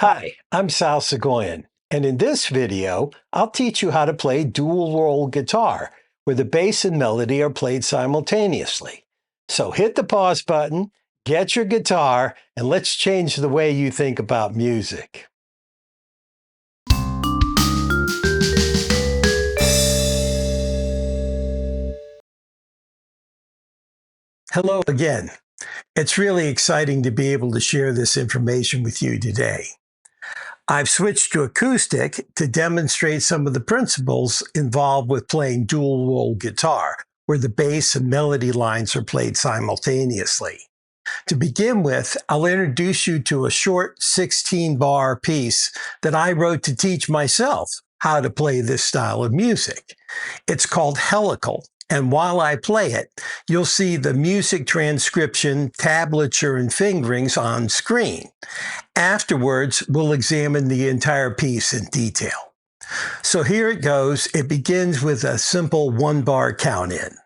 Hi, I'm Sal Segoyan, and in this video, I'll teach you how to play dual-roll guitar, where the bass and melody are played simultaneously. So hit the pause button, get your guitar, and let's change the way you think about music. Hello again. It's really exciting to be able to share this information with you today. I've switched to acoustic to demonstrate some of the principles involved with playing dual-roll guitar, where the bass and melody lines are played simultaneously. To begin with, I'll introduce you to a short 16-bar piece that I wrote to teach myself how to play this style of music. It's called Helical. And while I play it, you'll see the music transcription, tablature, and fingerings on screen. Afterwards, we'll examine the entire piece in detail. So here it goes. It begins with a simple one-bar count-in.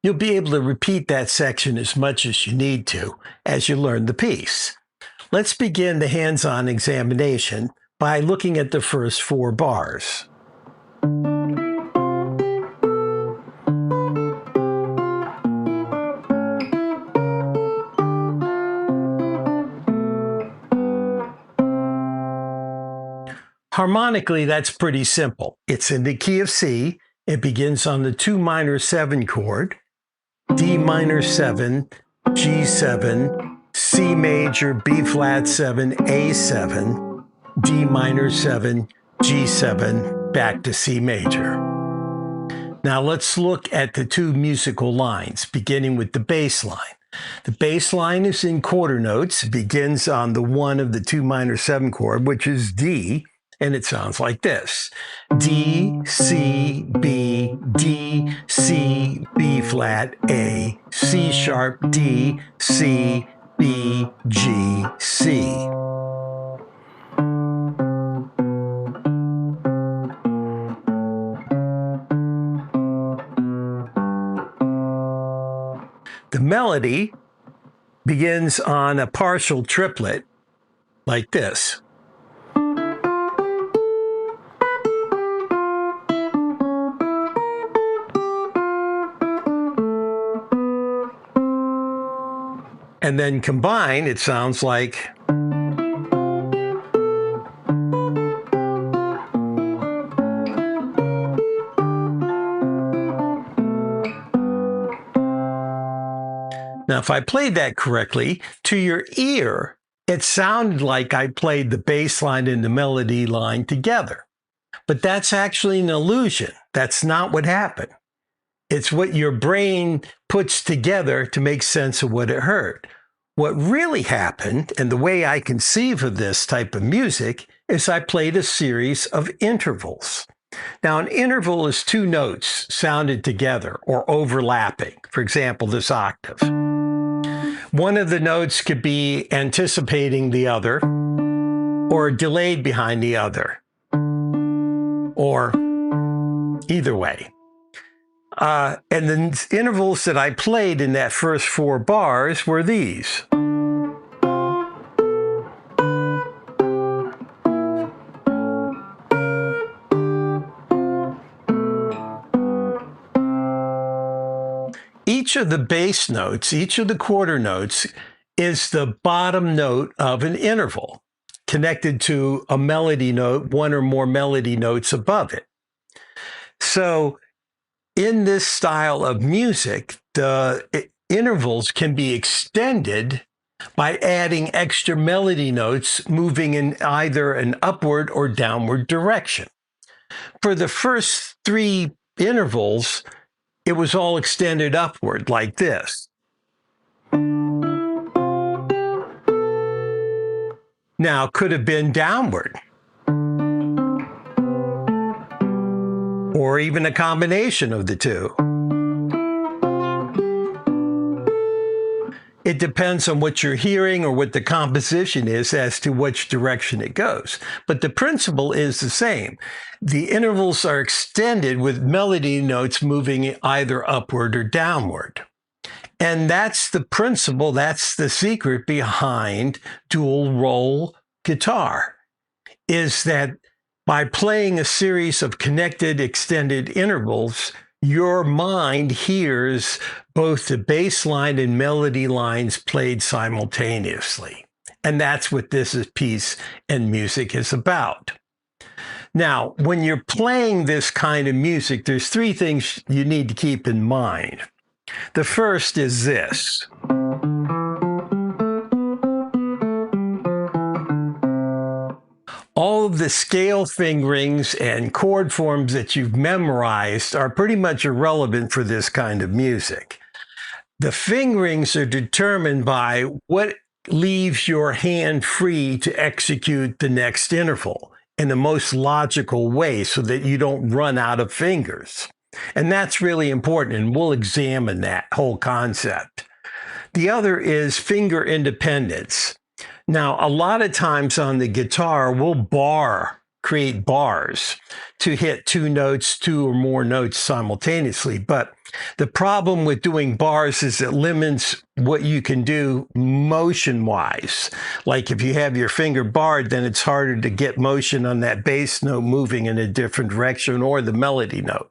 You'll be able to repeat that section as much as you need to as you learn the piece. Let's begin the hands-on examination by looking at the first 4 bars. Harmonically, that's pretty simple. It's in the key of C. It begins on the 2 minor 7 chord, D minor 7, G7, C major, B flat 7, A7, D minor 7, G7, back to C major. Now let's look at the 2 musical lines, beginning with the bass line. The bass line is in quarter notes. It begins on the 1 of the 2 minor 7 chord, which is D, and it sounds like this. D, C, B, D, C, B flat, A, C sharp, D, C, B, G, C. The melody begins on a partial triplet like this. And then combined, it sounds like now, if I played that correctly, to your ear, it sounded like I played the bass line and the melody line together. But that's actually an illusion. That's not what happened. It's what your brain puts together to make sense of what it heard. What really happened, and the way I conceive of this type of music, is I played a series of intervals. Now, an interval is 2 notes sounded together or overlapping. For example, this octave. One of the notes could be anticipating the other, or delayed behind the other, or either way. And the intervals that I played in that first 4 bars were these. Each of the bass notes, each of the quarter notes, is the bottom note of an interval. connected to a melody note, one or more melody notes above it. So in this style of music, the intervals can be extended by adding extra melody notes moving in either an upward or downward direction. For the first 3 intervals, it was all extended upward like this. Now, could have been downward, or even a combination of the two. It depends on what you're hearing or what the composition is as to which direction it goes. But the principle is the same. The intervals are extended with melody notes moving either upward or downward. And that's the principle, that's the secret behind dual roll guitar, is that by playing a series of connected extended intervals, your mind hears both the bass line and melody lines played simultaneously. And that's what this piece and music is about. Now, when you're playing this kind of music, there's 3 things you need to keep in mind. The first is this. All of the scale fingerings and chord forms that you've memorized are pretty much irrelevant for this kind of music. The fingerings are determined by what leaves your hand free to execute the next interval in the most logical way so that you don't run out of fingers. And that's really important, and we'll examine that whole concept. The other is finger independence. Now, a lot of times on the guitar, we'll create bars to hit 2 notes, 2 or more notes simultaneously. But the problem with doing bars is it limits what you can do motion-wise. Like if you have your finger barred, then it's harder to get motion on that bass note moving in a different direction or the melody note.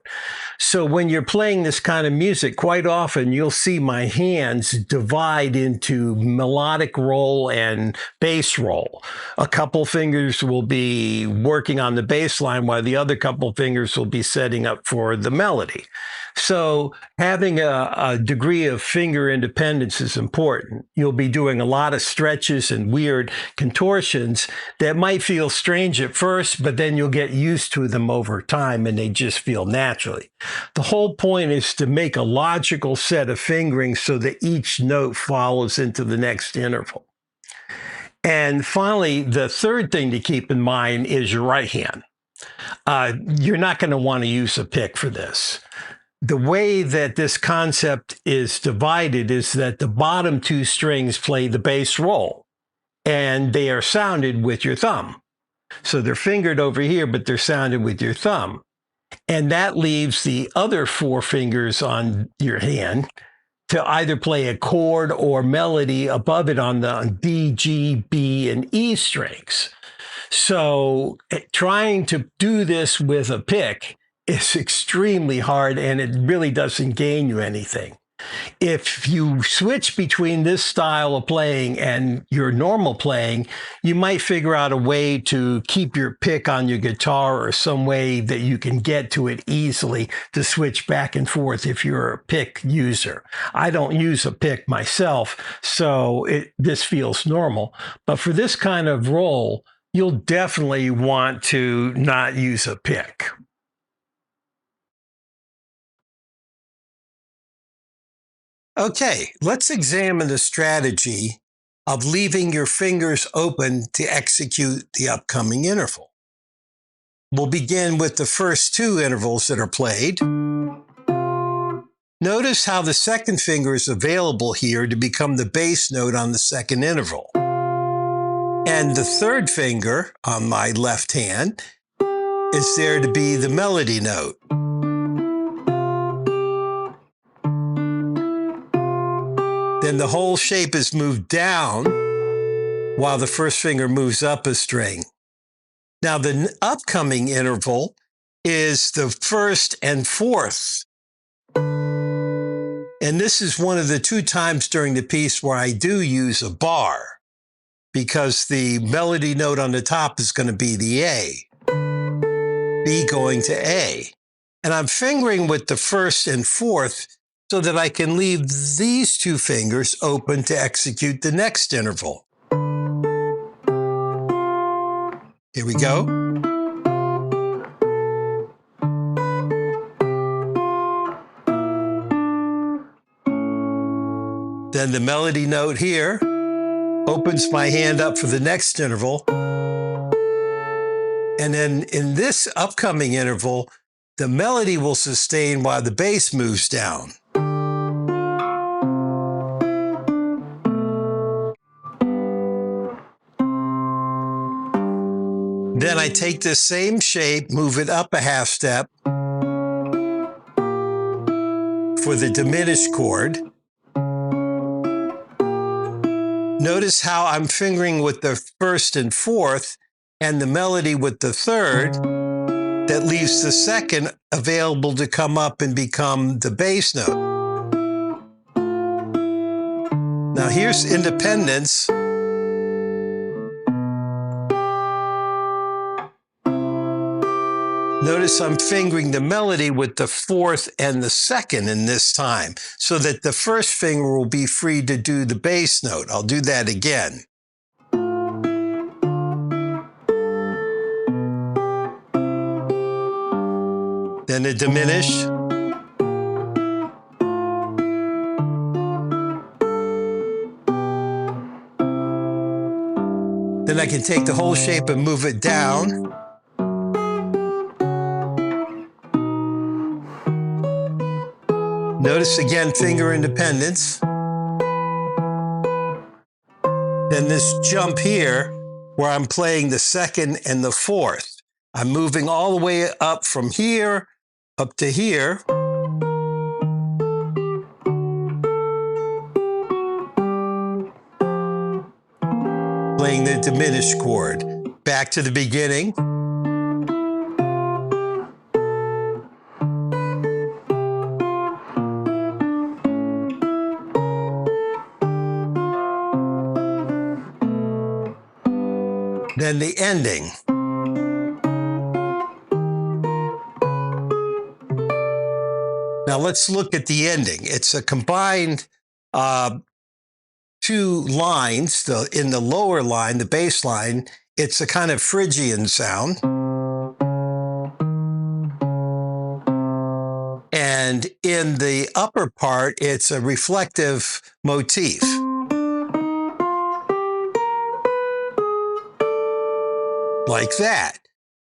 So when you're playing this kind of music, quite often you'll see my hands divide into melodic roll and bass roll. A couple fingers will be working on the bass line while the other couple fingers will be setting up for the melody. So having a degree of finger independence is important. You'll be doing a lot of stretches and weird contortions that might feel strange at first, but then you'll get used to them over time and they just feel naturally. The whole point is to make a logical set of fingerings so that each note follows into the next interval. And finally, the third thing to keep in mind is your right hand. You're not going to want to use a pick for this. The way that this concept is divided is that the bottom 2 strings play the bass roll, and they are sounded with your thumb. So they're fingered over here, but they're sounded with your thumb. And that leaves the other 4 fingers on your hand to either play a chord or melody above it on the D, G, B, and E strings. So trying to do this with a pick is extremely hard, and it really doesn't gain you anything. If you switch between this style of playing and your normal playing, you might figure out a way to keep your pick on your guitar or some way that you can get to it easily to switch back and forth if you're a pick user. I don't use a pick myself, so this feels normal. But for this kind of roll, you'll definitely want to not use a pick. Okay, let's examine the strategy of leaving your fingers open to execute the upcoming interval. We'll begin with the first 2 intervals that are played. Notice how the second finger is available here to become the bass note on the second interval. And the third finger on my left hand is there to be the melody note. Then the whole shape is moved down while the first finger moves up a string. Now the upcoming interval is the first and fourth. And this is one of the 2 times during the piece where I do use a bar. because the melody note on the top is going to be the A. B going to A. And I'm fingering with the first and fourth so that I can leave these two fingers open to execute the next interval. Here we go. Then the melody note here opens my hand up for the next interval. And then in this upcoming interval, the melody will sustain while the bass moves down. Then I take this same shape, move it up a half step for the diminished chord. Notice how I'm fingering with the first and fourth and the melody with the third. That leaves the second available to come up and become the bass note. Now here's independence. Notice I'm fingering the melody with the fourth and the second in this time, so that the first finger will be free to do the bass note. I'll do that again. Then a diminish. Then I can take the whole shape and move it down. Notice again finger independence. Then this jump here where I'm playing the second and the fourth. I'm moving all the way up from here up to here. Playing the diminished chord. Back to the beginning. Then the ending. Now let's look at the ending. It's a combined two lines. In the lower line, the bass line, it's a kind of Phrygian sound. And in the upper part, it's a reflective motif. Like that.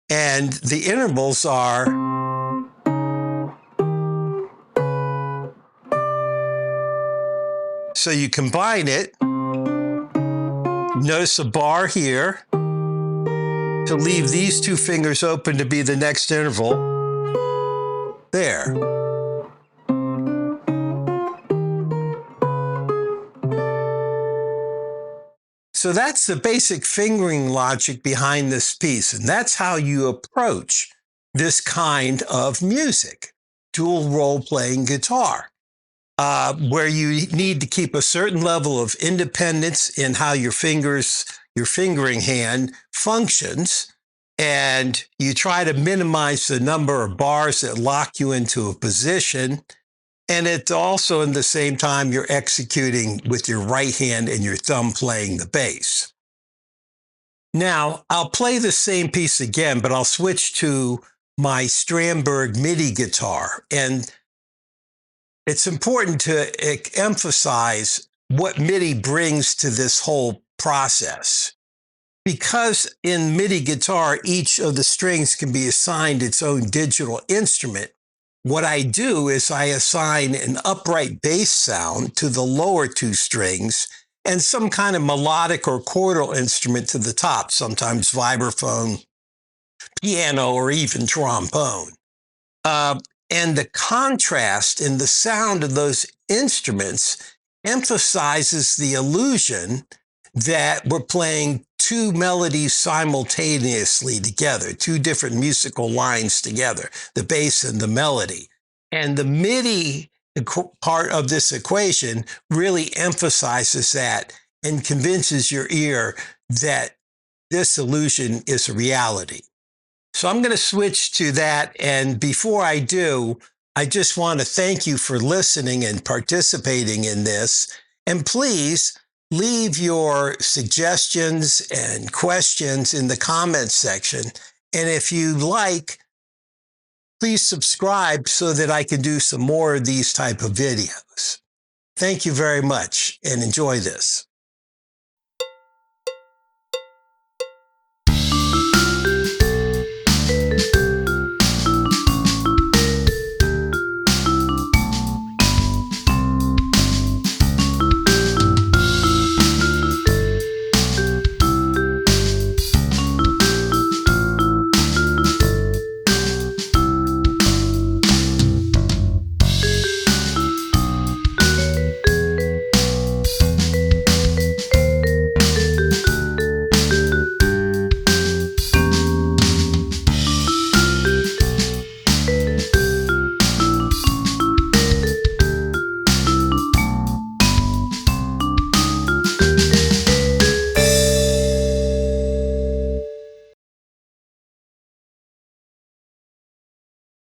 And the intervals are so you combine it. Notice a bar here to leave these two fingers open to be the next interval. There. So that's the basic fingering logic behind this piece. And that's how you approach this kind of music, dual role playing guitar, where you need to keep a certain level of independence in how your fingering hand functions. And you try to minimize the number of bars that lock you into a position. And it's also in the same time you're executing with your right hand and your thumb playing the bass. Now, I'll play the same piece again, but I'll switch to my Strandberg MIDI guitar. And it's important to emphasize what MIDI brings to this whole process. Because in MIDI guitar, each of the strings can be assigned its own digital instrument. What I do is I assign an upright bass sound to the lower two strings and some kind of melodic or chordal instrument to the top, sometimes vibraphone, piano, or even trombone. And the contrast in the sound of those instruments emphasizes the illusion that we're playing two melodies simultaneously together, two different musical lines together, the bass and the melody. And the MIDI part of this equation really emphasizes that and convinces your ear that this illusion is a reality. So I'm going to switch to that. And before I do, I just want to thank you for listening and participating in this. And please leave your suggestions and questions in the comments section. And if you like, please subscribe so that I can do some more of these type of videos. Thank you very much and enjoy this.